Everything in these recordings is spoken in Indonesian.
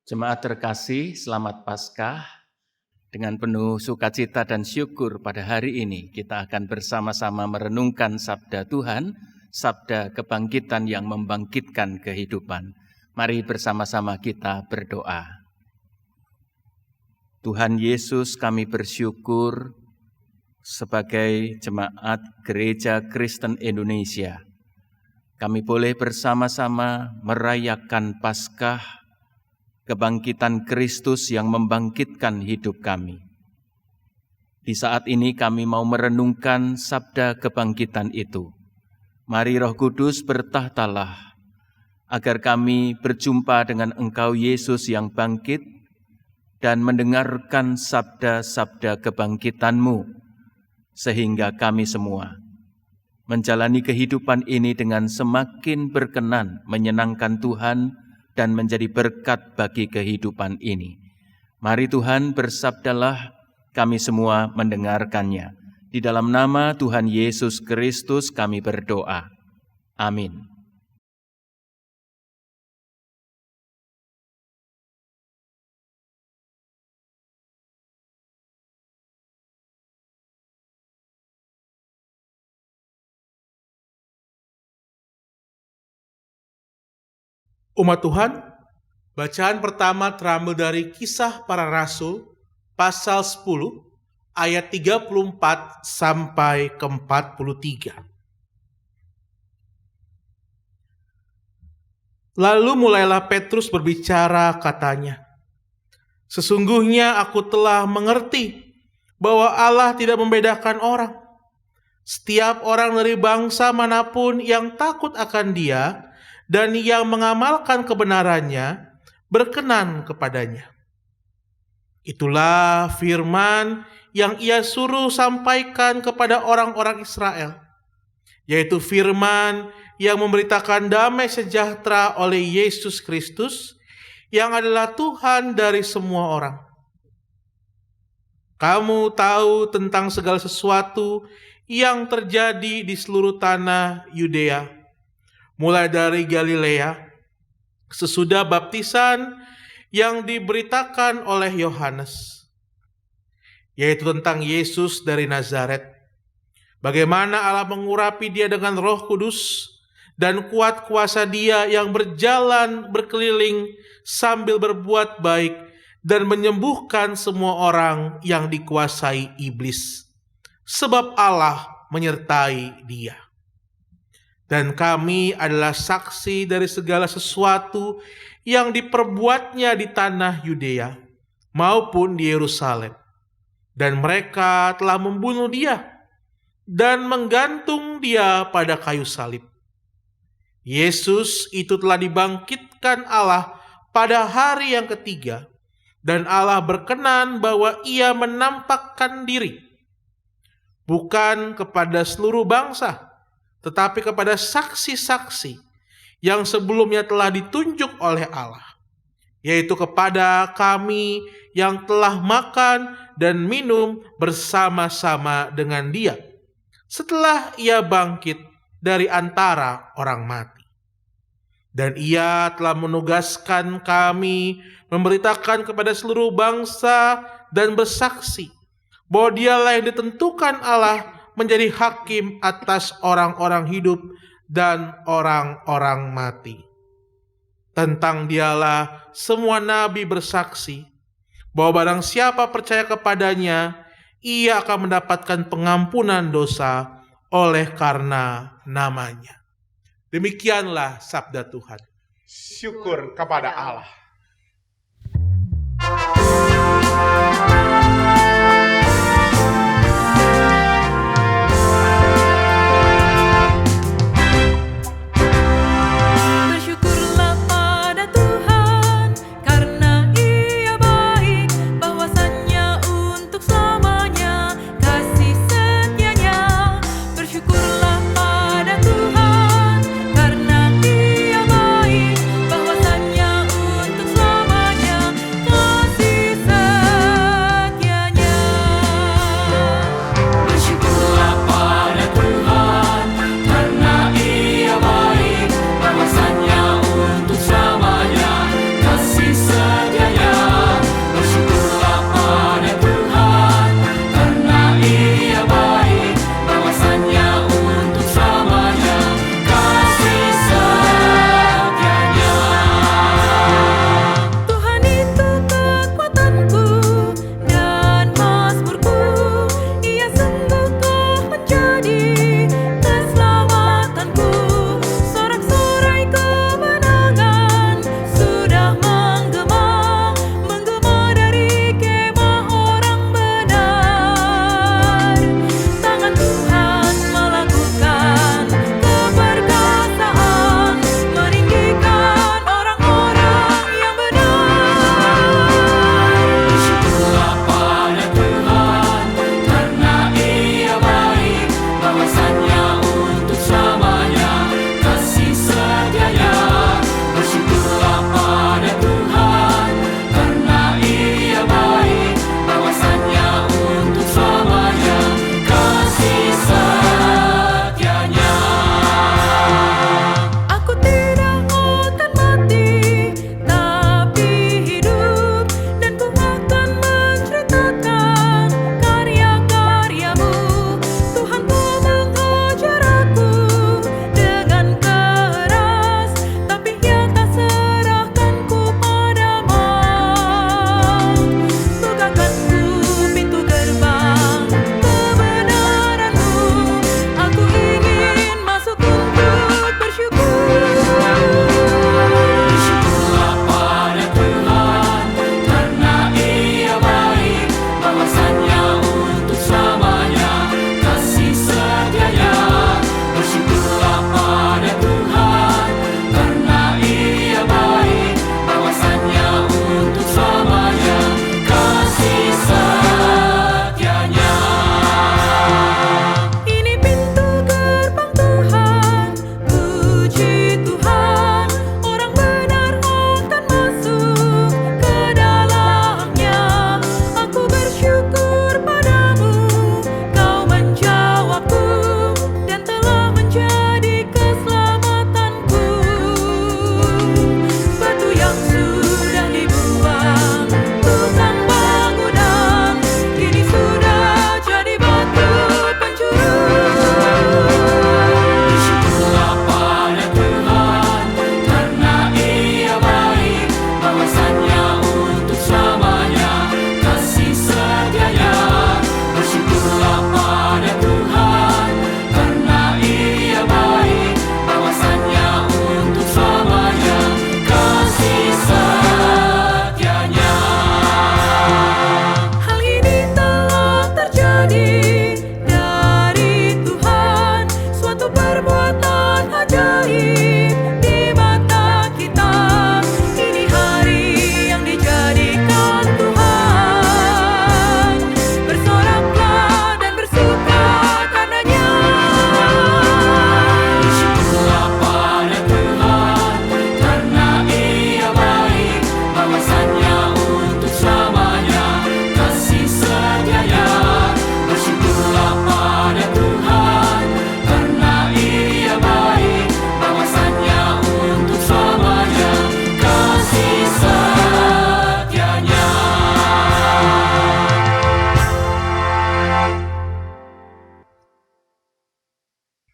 Jemaat terkasih, selamat Paskah. Dengan penuh sukacita dan syukur pada hari ini, kita akan bersama-sama merenungkan sabda Tuhan, sabda kebangkitan yang membangkitkan kehidupan. Mari bersama-sama kita berdoa. Tuhan Yesus, kami bersyukur sebagai jemaat Gereja Kristen Indonesia. Kami boleh bersama-sama merayakan Paskah, kebangkitan Kristus yang membangkitkan hidup kami. Di saat ini kami mau merenungkan sabda kebangkitan itu. Mari Roh Kudus bertahtalah, agar kami berjumpa dengan Engkau Yesus yang bangkit, dan mendengarkan sabda-sabda kebangkitan-Mu, sehingga kami semua menjalani kehidupan ini dengan semakin berkenan, menyenangkan Tuhan, dan menjadi berkat bagi kehidupan ini. Mari Tuhan bersabdalah, kami semua mendengarkannya. Di dalam nama Tuhan Yesus Kristus kami berdoa. Amin. Umat Tuhan, bacaan pertama terambil dari Kisah Para Rasul, pasal 10, ayat 34 sampai ke 43. Lalu mulailah Petrus berbicara, katanya, "Sesungguhnya aku telah mengerti bahwa Allah tidak membedakan orang. Setiap orang dari bangsa manapun yang takut akan Dia dan yang mengamalkan kebenarannya berkenan kepadanya. Itulah firman yang Ia suruh sampaikan kepada orang-orang Israel, yaitu firman yang memberitakan damai sejahtera oleh Yesus Kristus, yang adalah Tuhan dari semua orang. Kamu tahu tentang segala sesuatu yang terjadi di seluruh tanah Yudea, mulai dari Galilea, sesudah baptisan yang diberitakan oleh Yohanes, yaitu tentang Yesus dari Nazaret, bagaimana Allah mengurapi Dia dengan Roh Kudus dan kuat kuasa Dia yang berjalan berkeliling sambil berbuat baik dan menyembuhkan semua orang yang dikuasai iblis, sebab Allah menyertai Dia. Dan kami adalah saksi dari segala sesuatu yang diperbuatnya di tanah Yudea maupun di Yerusalem. Dan mereka telah membunuh Dia dan menggantung Dia pada kayu salib. Yesus itu telah dibangkitkan Allah pada hari yang ketiga, dan Allah berkenan bahwa Ia menampakkan diri, bukan kepada seluruh bangsa, tetapi kepada saksi-saksi yang sebelumnya telah ditunjuk oleh Allah, yaitu kepada kami yang telah makan dan minum bersama-sama dengan Dia setelah Ia bangkit dari antara orang mati. Dan Ia telah menugaskan kami memberitakan kepada seluruh bangsa dan bersaksi bahwa Dialah yang ditentukan Allah menjadi hakim atas orang-orang hidup dan orang-orang mati. Tentang Dialah semua nabi bersaksi bahwa barang siapa percaya kepadanya, ia akan mendapatkan pengampunan dosa oleh karena namanya. Demikianlah sabda Tuhan. Syukur kepada Allah.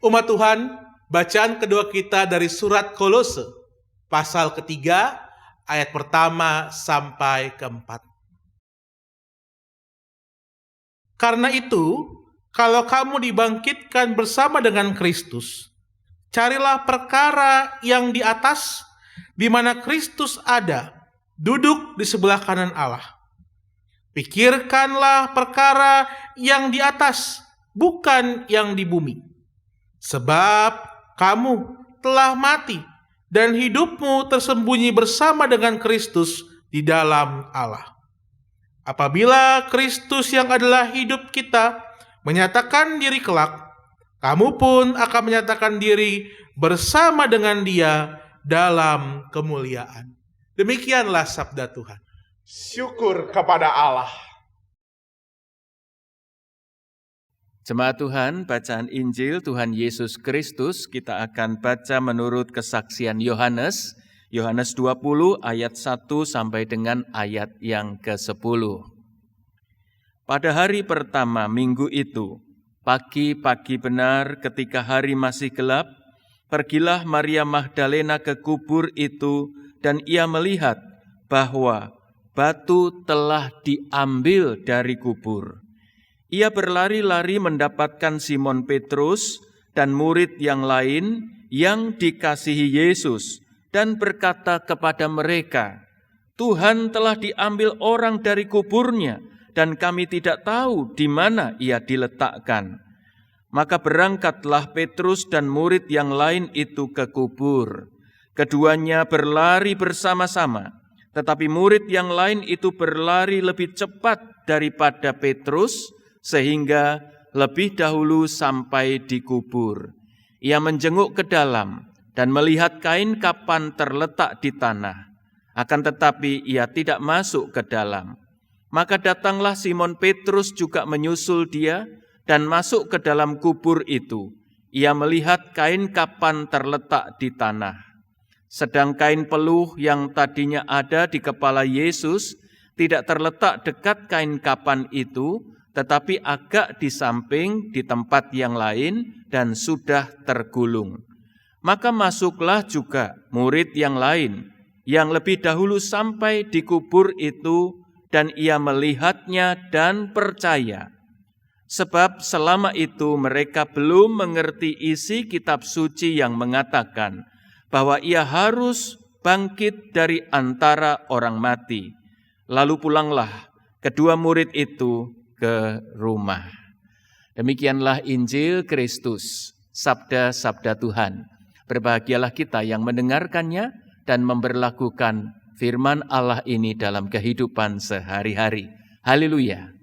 Umat Tuhan, bacaan kedua kita dari surat Kolose, pasal ketiga, ayat pertama sampai keempat. Karena itu, kalau kamu dibangkitkan bersama dengan Kristus, carilah perkara yang di atas, di mana Kristus ada, duduk di sebelah kanan Allah. Pikirkanlah perkara yang di atas, bukan yang di bumi. Sebab kamu telah mati, dan hidupmu tersembunyi bersama dengan Kristus di dalam Allah. Apabila Kristus yang adalah hidup kita menyatakan diri kelak, kamu pun akan menyatakan diri bersama dengan Dia dalam kemuliaan. Demikianlah sabda Tuhan. Syukur kepada Allah. Jemaat Tuhan, bacaan Injil Tuhan Yesus Kristus kita akan baca menurut kesaksian Yohanes, Yohanes 20 ayat 1 sampai dengan ayat yang ke-10. Pada hari pertama minggu itu, pagi-pagi benar ketika hari masih gelap, pergilah Maria Magdalena ke kubur itu dan ia melihat bahwa batu telah diambil dari kubur. Ia berlari-lari mendapatkan Simon Petrus dan murid yang lain yang dikasihi Yesus dan berkata kepada mereka, "Tuhan telah diambil orang dari kuburnya dan kami tidak tahu di mana ia diletakkan." Maka berangkatlah Petrus dan murid yang lain itu ke kubur. Keduanya berlari bersama-sama, tetapi murid yang lain itu berlari lebih cepat daripada Petrus, sehingga lebih dahulu sampai di kubur. Ia menjenguk ke dalam dan melihat kain kapan terletak di tanah. Akan tetapi ia tidak masuk ke dalam. Maka datanglah Simon Petrus juga menyusul dia dan masuk ke dalam kubur itu. Ia melihat kain kapan terletak di tanah. Sedang kain peluh yang tadinya ada di kepala Yesus tidak terletak dekat kain kapan itu, tetapi agak di samping di tempat yang lain dan sudah tergulung. Maka masuklah juga murid yang lain yang lebih dahulu sampai di kubur itu dan ia melihatnya dan percaya. Sebab selama itu mereka belum mengerti isi kitab suci yang mengatakan bahwa ia harus bangkit dari antara orang mati. Lalu pulanglah kedua murid itu ke rumah. Demikianlah Injil Kristus, sabda-sabda Tuhan. Berbahagialah kita yang mendengarkannya dan memberlakukan firman Allah ini dalam kehidupan sehari-hari. Haleluya.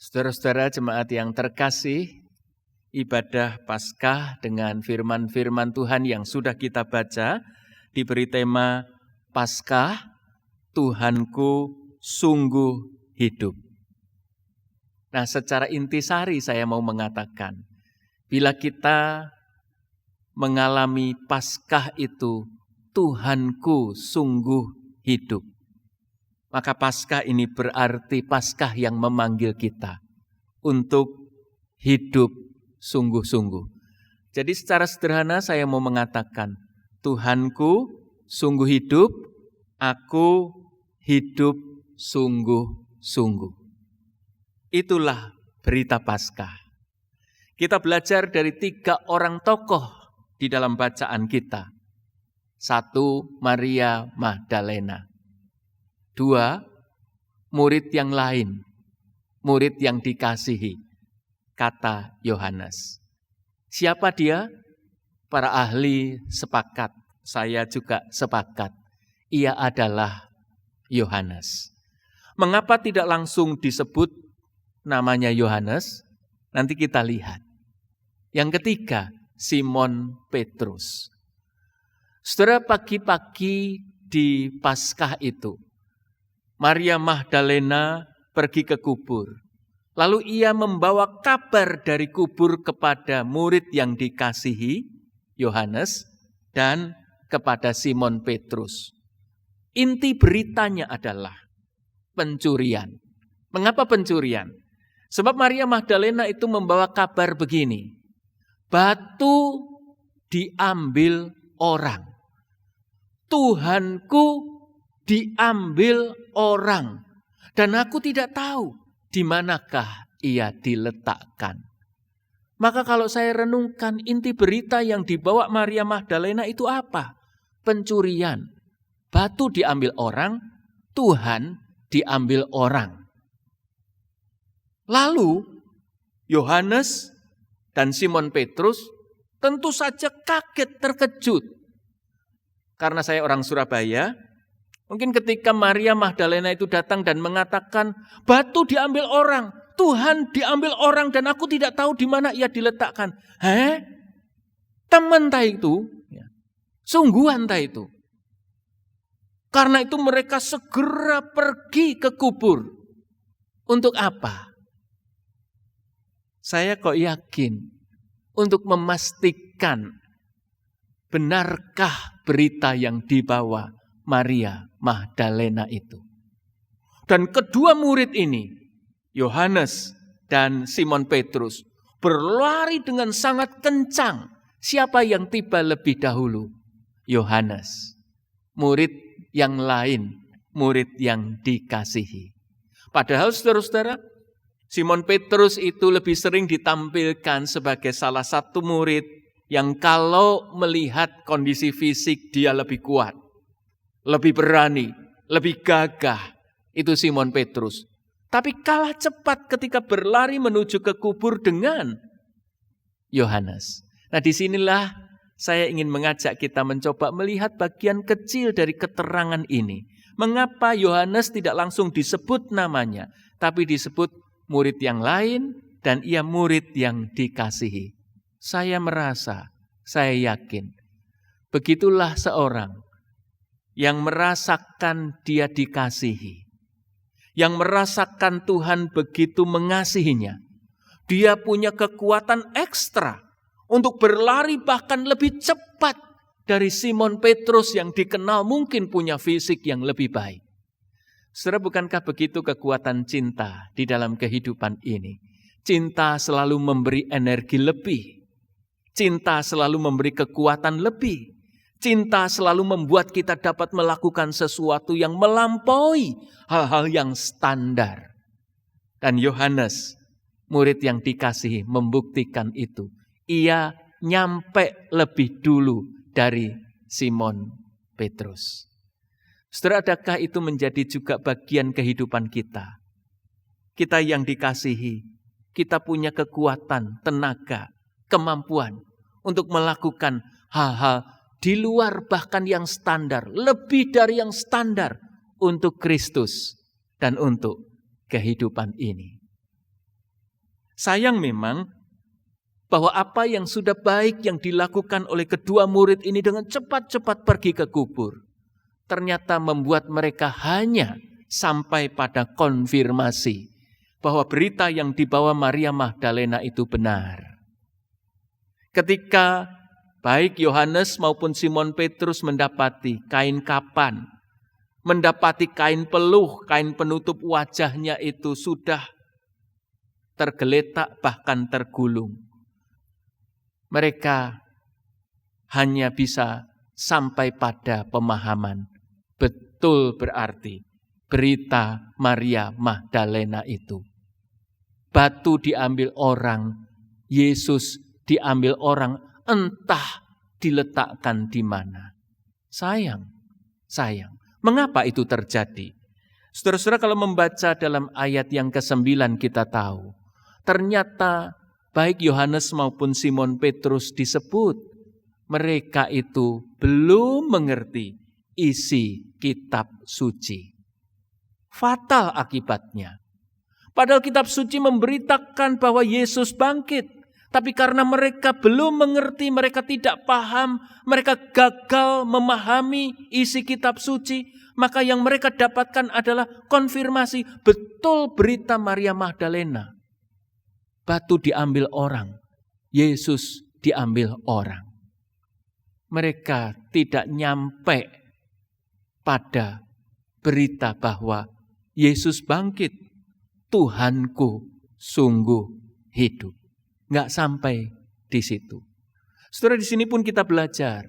Saudara-saudara jemaat yang terkasih, ibadah Paskah dengan firman-firman Tuhan yang sudah kita baca diberi tema Paskah, Tuhanku sungguh hidup. Nah, secara intisari saya mau mengatakan, bila kita mengalami Paskah itu, Tuhanku sungguh hidup. Maka Paskah ini berarti Paskah yang memanggil kita untuk hidup sungguh-sungguh. Jadi secara sederhana saya mau mengatakan, Tuhanku sungguh hidup, aku hidup sungguh-sungguh. Itulah berita Paskah. Kita belajar dari 3 orang tokoh di dalam bacaan kita. Satu, Maria Magdalena. Dua, murid yang lain, murid yang dikasihi, kata Yohanes. Siapa dia? Para ahli sepakat, saya juga sepakat. Ia adalah Yohanes. Mengapa tidak langsung disebut namanya Yohanes? Nanti kita lihat. Yang ketiga, Simon Petrus. Saudara, pagi-pagi di Paskah itu, Maria Magdalena pergi ke kubur. Lalu ia membawa kabar dari kubur kepada murid yang dikasihi, Yohanes, dan kepada Simon Petrus. Inti beritanya adalah pencurian. Mengapa pencurian? Sebab Maria Magdalena itu membawa kabar begini. Batu diambil orang. Tuhanku diambil orang. Dan aku tidak tahu di manakah ia diletakkan. Maka kalau saya renungkan, inti berita yang dibawa Maria Magdalena itu apa? Pencurian. Batu diambil orang, Tuhan diambil orang. Lalu Yohanes dan Simon Petrus tentu saja kaget, terkejut. Karena saya orang Surabaya, mungkin ketika Maria Magdalena itu datang dan mengatakan, batu diambil orang, Tuhan diambil orang, dan aku tidak tahu di mana ia diletakkan. Teman entah itu, sungguhan entah itu. Karena itu mereka segera pergi ke kubur. Untuk apa? Saya kok yakin untuk memastikan benarkah berita yang dibawa Maria Magdalena itu. Dan kedua murid ini, Yohanes dan Simon Petrus, berlari dengan sangat kencang. Siapa yang tiba lebih dahulu? Yohanes. Murid yang lain, murid yang dikasihi. Padahal saudara-saudara, Simon Petrus itu lebih sering ditampilkan sebagai salah satu murid yang kalau melihat kondisi fisik dia lebih kuat, lebih berani, lebih gagah. Itu Simon Petrus. Tapi kalah cepat ketika berlari menuju ke kubur dengan Yohanes. Nah, disinilah saya ingin mengajak kita mencoba melihat bagian kecil dari keterangan ini. Mengapa Yohanes tidak langsung disebut namanya, tapi disebut murid yang lain dan ia murid yang dikasihi. Saya merasa, saya yakin, begitulah seorang yang merasakan dia dikasihi, yang merasakan Tuhan begitu mengasihinya. Dia punya kekuatan ekstra untuk berlari bahkan lebih cepat dari Simon Petrus yang dikenal mungkin punya fisik yang lebih baik. Saudara, bukankah begitu kekuatan cinta di dalam kehidupan ini? Cinta selalu memberi energi lebih. Cinta selalu memberi kekuatan lebih. Cinta selalu membuat kita dapat melakukan sesuatu yang melampaui hal-hal yang standar. Dan Yohanes, murid yang dikasihi, membuktikan itu. Ia nyampe lebih dulu dari Simon Petrus. Saudara, adakah itu menjadi juga bagian kehidupan kita? Kita yang dikasihi, kita punya kekuatan, tenaga, kemampuan untuk melakukan hal-hal di luar bahkan yang standar, lebih dari yang standar untuk Kristus dan untuk kehidupan ini. Sayang memang bahwa apa yang sudah baik yang dilakukan oleh kedua murid ini dengan cepat-cepat pergi ke kubur, ternyata membuat mereka hanya sampai pada konfirmasi bahwa berita yang dibawa Maria Magdalena itu benar. Ketika baik Yohanes maupun Simon Petrus mendapati kain kapan, mendapati kain peluh, kain penutup wajahnya itu sudah tergeletak bahkan tergulung, mereka hanya bisa sampai pada pemahaman. Betul berarti berita Maria Magdalena itu. Batu diambil orang, Yesus diambil orang, entah diletakkan di mana. Sayang. Mengapa itu terjadi? Saudara-saudara, kalau membaca dalam ayat yang ke-9 kita tahu, ternyata baik Yohanes maupun Simon Petrus disebut, mereka itu belum mengerti isi kitab suci. Fatal akibatnya. Padahal kitab suci memberitakan bahwa Yesus bangkit. Tapi karena mereka belum mengerti, mereka tidak paham, mereka gagal memahami isi kitab suci, maka yang mereka dapatkan adalah konfirmasi betul berita Maria Magdalena. Batu diambil orang, Yesus diambil orang. Mereka tidak nyampe pada berita bahwa Yesus bangkit, Tuhanku sungguh hidup. Nggak sampai di situ. Saudara, di sini pun kita belajar.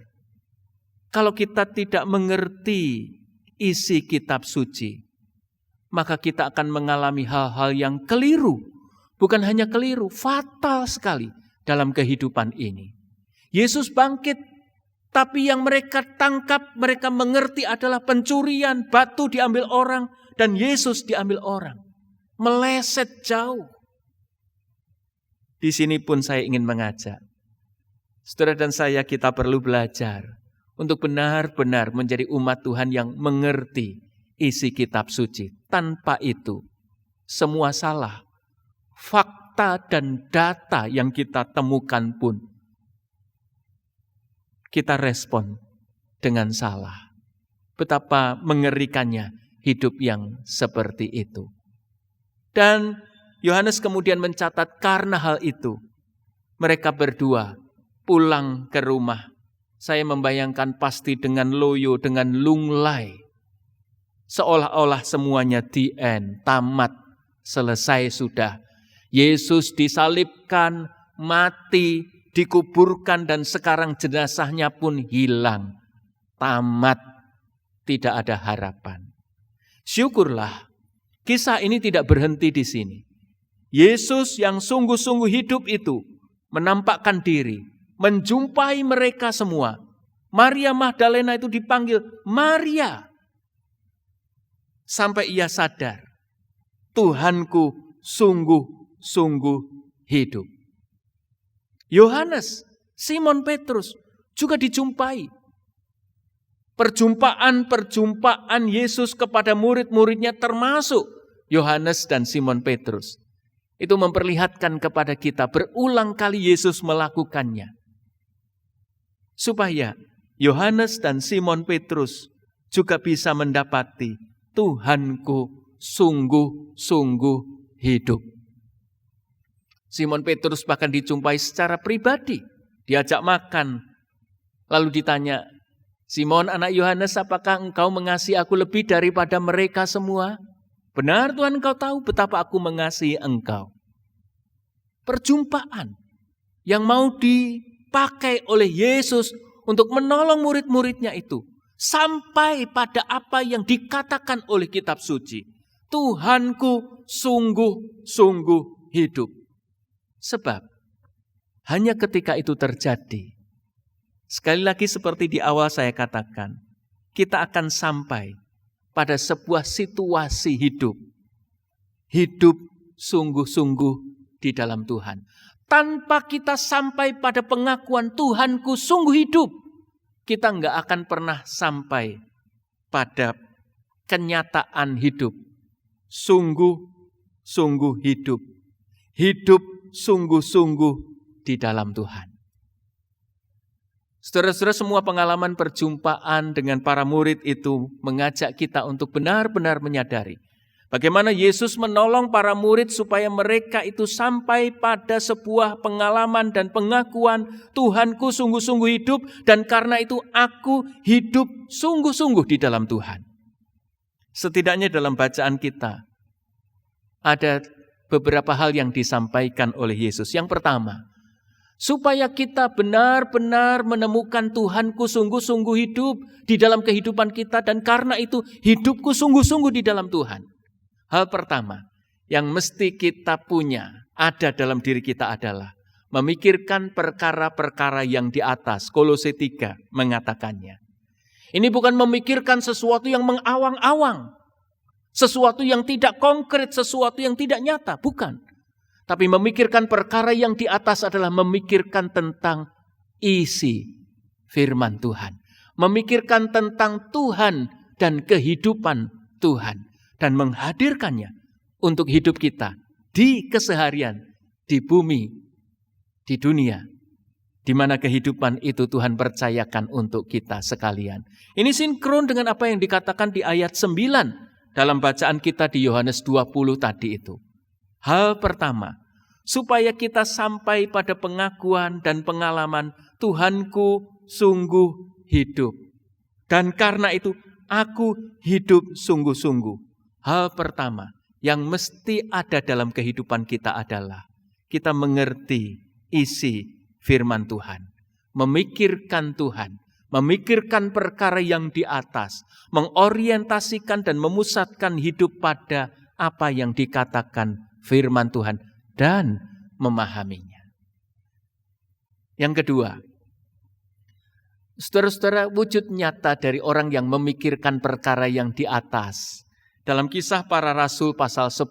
Kalau kita tidak mengerti isi kitab suci, maka kita akan mengalami hal-hal yang keliru. Bukan hanya keliru, fatal sekali dalam kehidupan ini. Yesus bangkit, tapi yang mereka tangkap, mereka mengerti adalah pencurian, batu diambil orang, dan Yesus diambil orang. Meleset jauh. Di sini pun saya ingin mengajak, saudara dan saya, kita perlu belajar untuk benar-benar menjadi umat Tuhan yang mengerti isi kitab suci. Tanpa itu, semua salah. Fakta dan data yang kita temukan pun, kita respon dengan salah. Betapa mengerikannya hidup yang seperti itu. Dan Yohanes kemudian mencatat karena hal itu, mereka berdua pulang ke rumah. Saya membayangkan pasti dengan loyo, dengan lunglai. Seolah-olah semuanya the end, tamat, selesai sudah. Yesus disalibkan, mati, dikuburkan, dan sekarang jenazahnya pun hilang. Tamat, tidak ada harapan. Syukurlah, kisah ini tidak berhenti di sini. Yesus yang sungguh-sungguh hidup itu menampakkan diri, menjumpai mereka semua. Maria Magdalena itu dipanggil Maria. Sampai ia sadar, Tuhanku sungguh-sungguh hidup. Yohanes, Simon Petrus juga dijumpai. Perjumpaan Yesus kepada murid-muridnya termasuk Yohanes dan Simon Petrus. Itu memperlihatkan kepada kita berulang kali Yesus melakukannya. Supaya Yohanes dan Simon Petrus juga bisa mendapati Tuhanku sungguh-sungguh hidup. Simon Petrus bahkan dijumpai secara pribadi. Diajak makan. Lalu ditanya, Simon anak Yohanes, apakah engkau mengasihi aku lebih daripada mereka semua? Benar Tuhan, engkau tahu betapa aku mengasihi engkau. Perjumpaan yang mau dipakai oleh Yesus untuk menolong murid-muridnya itu. Sampai pada apa yang dikatakan oleh kitab suci. Tuhanku sungguh-sungguh hidup. Sebab hanya ketika itu terjadi, sekali lagi seperti di awal saya katakan, kita akan sampai pada sebuah situasi hidup. Hidup sungguh-sungguh di dalam Tuhan. Tanpa kita sampai pada pengakuan Tuhanku sungguh hidup, kita enggak akan pernah sampai pada kenyataan hidup. Sungguh-sungguh hidup. Hidup sungguh-sungguh di dalam Tuhan. Saudara-saudara, semua pengalaman perjumpaan dengan para murid itu mengajak kita untuk benar-benar menyadari bagaimana Yesus menolong para murid supaya mereka itu sampai pada sebuah pengalaman dan pengakuan Tuhanku sungguh-sungguh hidup, dan karena itu aku hidup sungguh-sungguh di dalam Tuhan. Setidaknya dalam bacaan kita ada beberapa hal yang disampaikan oleh Yesus. Yang pertama, supaya kita benar-benar menemukan Tuhanku sungguh-sungguh hidup di dalam kehidupan kita, dan karena itu hidupku sungguh-sungguh di dalam Tuhan. Hal pertama yang mesti kita punya, ada dalam diri kita adalah memikirkan perkara-perkara yang di atas. Kolose 3 mengatakannya. Ini bukan memikirkan sesuatu yang mengawang-awang, sesuatu yang tidak konkret, sesuatu yang tidak nyata, bukan. Tapi memikirkan perkara yang di atas adalah memikirkan tentang isi firman Tuhan. Memikirkan tentang Tuhan dan kehidupan Tuhan. Dan menghadirkannya untuk hidup kita di keseharian, di bumi, di dunia. Di mana kehidupan itu Tuhan percayakan untuk kita sekalian. Ini sinkron dengan apa yang dikatakan di ayat 9 dalam bacaan kita di Yohanes 20 tadi itu. Hal pertama, supaya kita sampai pada pengakuan dan pengalaman Tuhanku sungguh hidup. Dan karena itu aku hidup sungguh-sungguh. Hal pertama yang mesti ada dalam kehidupan kita adalah kita mengerti isi firman Tuhan, memikirkan Tuhan, memikirkan perkara yang di atas, mengorientasikan dan memusatkan hidup pada apa yang dikatakan firman Tuhan dan memahaminya. Yang kedua, saudara-saudara, wujud nyata dari orang yang memikirkan perkara yang di atas. Dalam Kisah Para Rasul pasal 10,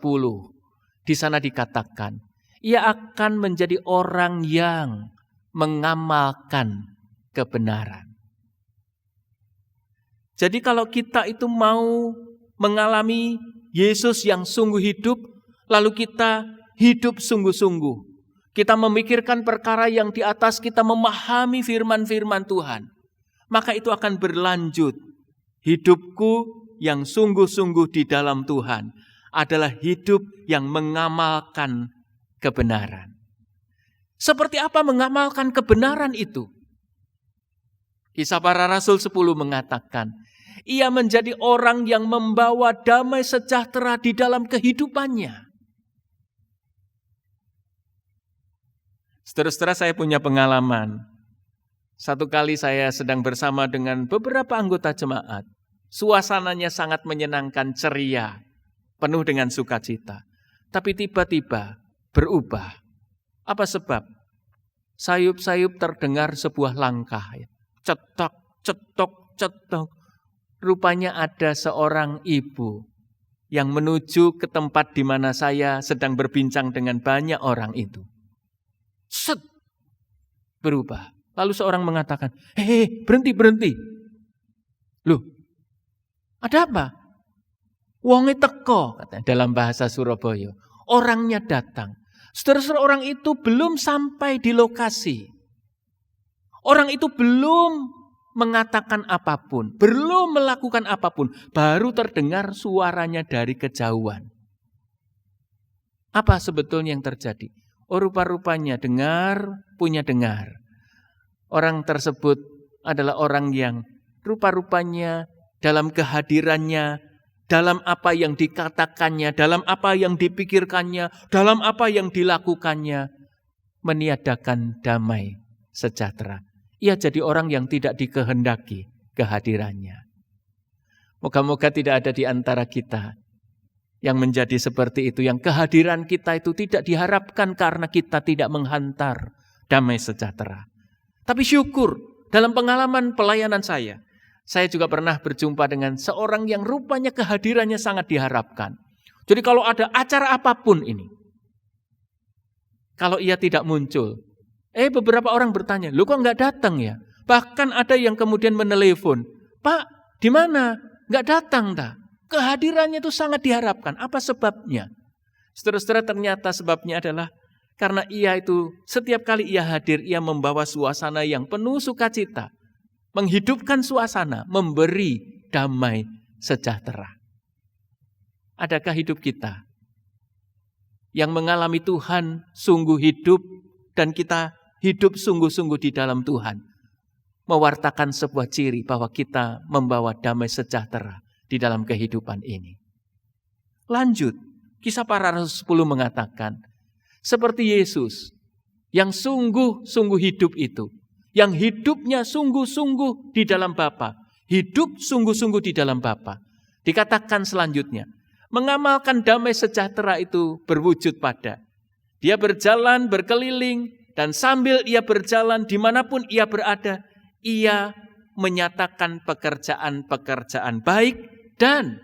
di sana dikatakan, ia akan menjadi orang yang mengamalkan kebenaran. Jadi kalau kita itu mau mengalami Yesus yang sungguh hidup, lalu kita hidup sungguh-sungguh. Kita memikirkan perkara yang di atas, kita memahami firman-firman Tuhan. Maka itu akan berlanjut. Hidupku yang sungguh-sungguh di dalam Tuhan adalah hidup yang mengamalkan kebenaran. Seperti apa mengamalkan kebenaran itu? Kisah Para Rasul 10 mengatakan, ia menjadi orang yang membawa damai sejahtera di dalam kehidupannya. Saudara-saudara, saya punya pengalaman. Satu kali saya sedang bersama dengan beberapa anggota jemaat. Suasananya sangat menyenangkan, ceria, penuh dengan sukacita. Tapi tiba-tiba berubah. Apa sebab? Sayup-sayup terdengar sebuah langkah. Cetok, cetok, cetok. Rupanya ada seorang ibu yang menuju ke tempat di mana saya sedang berbincang dengan banyak orang itu. Set! Berubah. Lalu seorang mengatakan, hei, berhenti. Loh, ada apa? Wonge teko, katanya dalam bahasa Surabaya. Orangnya datang. Saudara-saudara, orang itu belum sampai di lokasi. Orang itu belum mengatakan apapun, belum melakukan apapun, baru terdengar suaranya dari kejauhan. Apa sebetulnya yang terjadi? Oh, rupa-rupanya punya dengar. Orang tersebut adalah orang yang rupa-rupanya dalam kehadirannya, dalam apa yang dikatakannya, dalam apa yang dipikirkannya, dalam apa yang dilakukannya, meniadakan damai sejahtera. Ia jadi orang yang tidak dikehendaki kehadirannya. Moga-moga tidak ada di antara kita yang menjadi seperti itu, yang kehadiran kita itu tidak diharapkan karena kita tidak menghantar damai sejahtera. Tapi syukur, dalam pengalaman pelayanan saya juga pernah berjumpa dengan seorang yang rupanya kehadirannya sangat diharapkan. Jadi kalau ada acara apapun ini, kalau ia tidak muncul, beberapa orang bertanya, lu kok nggak datang ya? Bahkan ada yang kemudian menelepon, Pak, di mana? Nggak datang dah. Kehadirannya itu sangat diharapkan. Apa sebabnya? Saudara-saudara, ternyata sebabnya adalah karena ia itu setiap kali ia hadir, ia membawa suasana yang penuh sukacita. Menghidupkan suasana, memberi damai sejahtera. Adakah hidup kita yang mengalami Tuhan sungguh hidup dan kita hidup sungguh-sungguh di dalam Tuhan, mewartakan sebuah ciri bahwa kita membawa damai sejahtera di dalam kehidupan ini? Lanjut, Kisah Para Rasul 10 mengatakan, seperti Yesus yang sungguh-sungguh hidup itu, yang hidupnya sungguh-sungguh di dalam Bapa, hidup sungguh-sungguh di dalam Bapa. Dikatakan selanjutnya, mengamalkan damai sejahtera itu berwujud pada dia berjalan berkeliling, dan sambil ia berjalan dimanapun ia berada, ia menyatakan pekerjaan-pekerjaan baik dan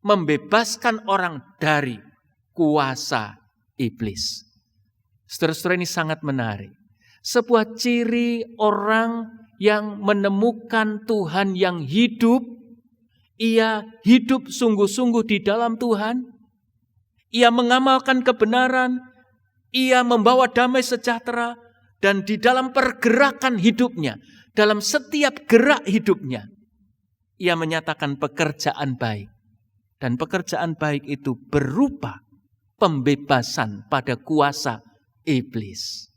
membebaskan orang dari kuasa iblis. Saudara-saudara, ini sangat menarik. Sebuah ciri orang yang menemukan Tuhan yang hidup, ia hidup sungguh-sungguh di dalam Tuhan, ia mengamalkan kebenaran, ia membawa damai sejahtera, dan di dalam pergerakan hidupnya, dalam setiap gerak hidupnya, ia menyatakan pekerjaan baik. Dan pekerjaan baik itu berupa pembebasan pada kuasa iblis.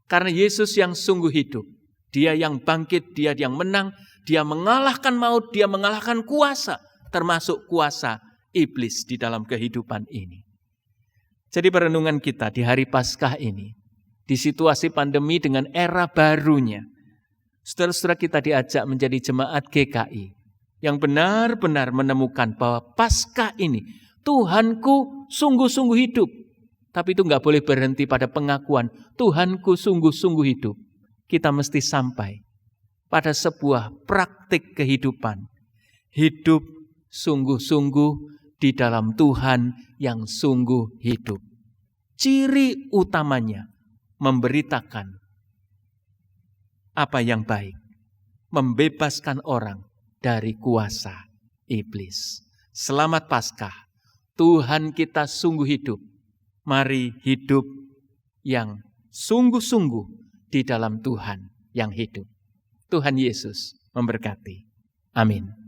Karena Yesus yang sungguh hidup, Dia yang bangkit, Dia yang menang, Dia mengalahkan maut, Dia mengalahkan kuasa, termasuk kuasa iblis di dalam kehidupan ini. Jadi perenungan kita di hari Paskah ini, di situasi pandemi dengan era barunya, saudara-saudara, kita diajak menjadi jemaat GKI yang benar-benar menemukan bahwa Paskah ini Tuhanku sungguh-sungguh hidup. Tapi itu nggak boleh berhenti pada pengakuan Tuhanku sungguh-sungguh hidup. Kita mesti sampai pada sebuah praktik kehidupan. Hidup sungguh-sungguh di dalam Tuhan yang sungguh hidup. Ciri utamanya memberitakan apa yang baik, membebaskan orang dari kuasa iblis. Selamat Paskah, Tuhan kita sungguh hidup. Mari hidup yang sungguh-sungguh di dalam Tuhan yang hidup. Tuhan Yesus memberkati. Amin.